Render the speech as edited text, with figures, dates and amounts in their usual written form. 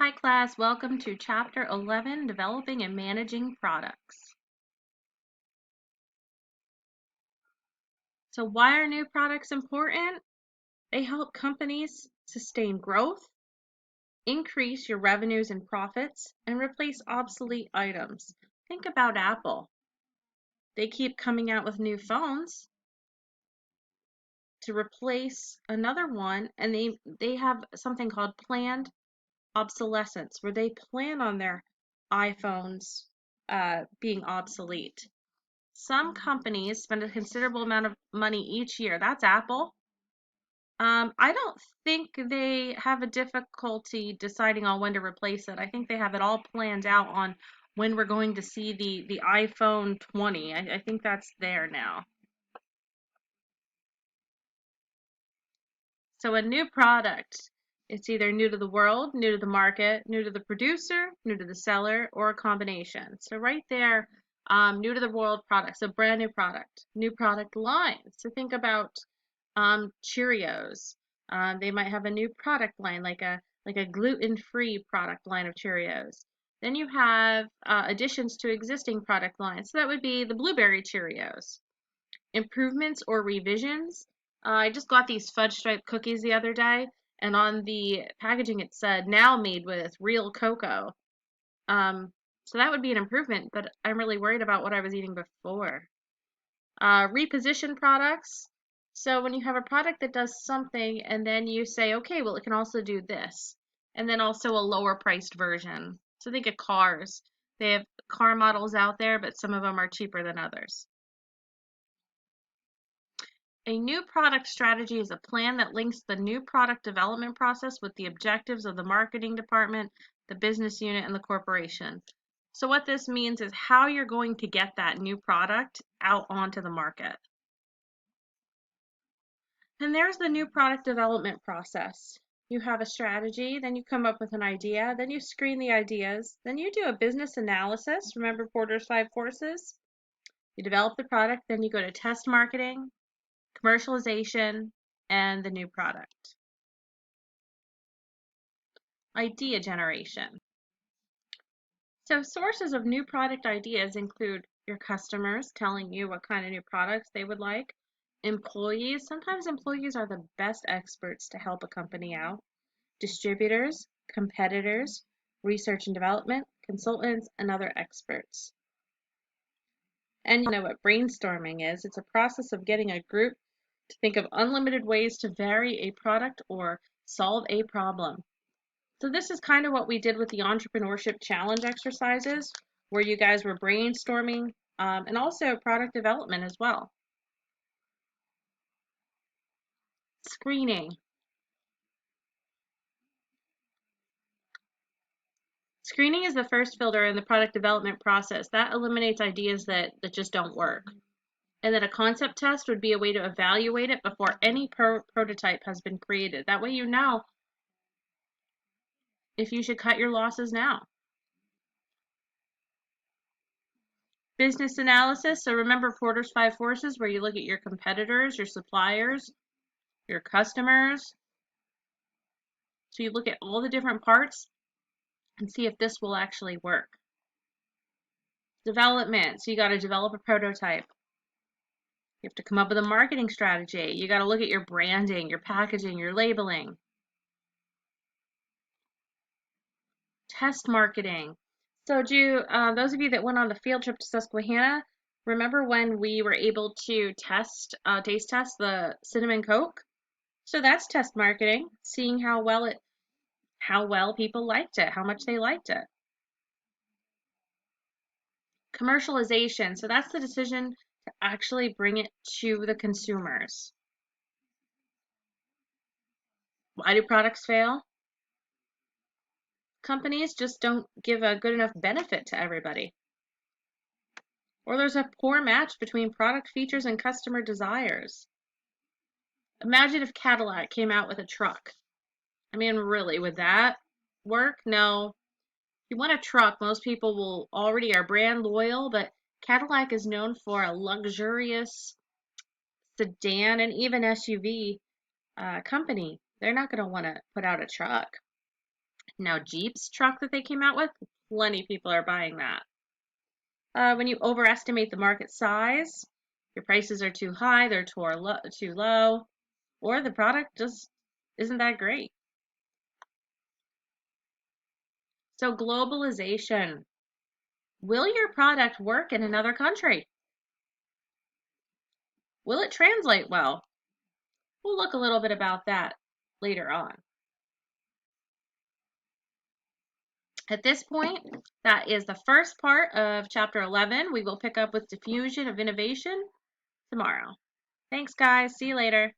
Hi class, welcome to Chapter 11, Developing and Managing Products. So why are new products important? They help companies sustain growth, increase your revenues and profits, and replace obsolete items. Think about Apple. They keep coming out with new phones to replace another one, and they have something called planned obsolescence, where they plan on their iPhones being obsolete. Some companies spend a considerable amount of money each year. That's Apple. I don't think they have a difficulty deciding on when to replace it. I think they have it all planned out on when we're going to see the iPhone 20. I think that's there now. So a new product, it's either new to the world, new to the market, new to the producer, new to the seller, or a combination. So right there, new to the world product, so brand new product line. So think about Cheerios. They might have a new product line, like a gluten-free product line of Cheerios. Then you have additions to existing product lines. So that would be the blueberry Cheerios. Improvements or revisions. I just got these fudge stripe cookies the other day, and on the packaging it said now made with real cocoa. So that would be an improvement, but I'm really worried about what I was eating before. Reposition products. So when you have a product that does something and then you say, okay, well, it can also do this, and then also a lower priced version. So think of cars. They have car models out there, but some of them are cheaper than others. A new product strategy is a plan that links the new product development process with the objectives of the marketing department, the business unit, and the corporation. So what this means is how you're going to get that new product out onto the market. And there's the new product development process. You have a strategy, then you come up with an idea, then you screen the ideas, then you do a business analysis. Remember Porter's 5 forces? You develop the product, then you go to test marketing, commercialization, and the new product. Idea generation. So sources of new product ideas include your customers telling you what kind of new products they would like, employees. Sometimes employees are the best experts to help a company out. Distributors, competitors, research and development, consultants, and other experts. And you know what brainstorming is. It's a process of getting a group to think of unlimited ways to vary a product or solve a problem. So this is kind of what we did with the Entrepreneurship Challenge exercises, where you guys were brainstorming and also product development as well. Screening. Screening is the first filter in the product development process. That eliminates ideas that just don't work. And then a concept test would be a way to evaluate it before any prototype has been created. That way you know if you should cut your losses now. Business analysis. So remember Porter's 5 forces, where you look at your competitors, your suppliers, your customers. So you look at all the different parts and see if this will actually work. Development. So you got to develop a prototype. You have to come up with a marketing strategy. You got to look at your branding, your packaging, your labeling. Test marketing. So those of you that went on the field trip to Susquehanna, remember when we were able to taste test the cinnamon Coke? So that's test marketing, seeing how well people liked it, how much they liked it. Commercialization. So that's the decision to actually bring it to the consumers. Why do products fail? Companies just don't give a good enough benefit to everybody. Or there's a poor match between product features and customer desires. Imagine if Cadillac came out with a truck. I mean, really, would that work? No. If you want a truck, most people will already are brand loyal, but Cadillac is known for a luxurious sedan and even SUV company. They're not going to want to put out a truck. Now, Jeep's truck that they came out with, plenty of people are buying that. When you overestimate the market size, your prices are too high, they're too low, or the product just isn't that great. So, globalization. Will your product work in another country? Will it translate well? We'll look a little bit about that later on. At this point, that is the first part of chapter 11. We will pick up with diffusion of innovation tomorrow. Thanks, guys. See you later.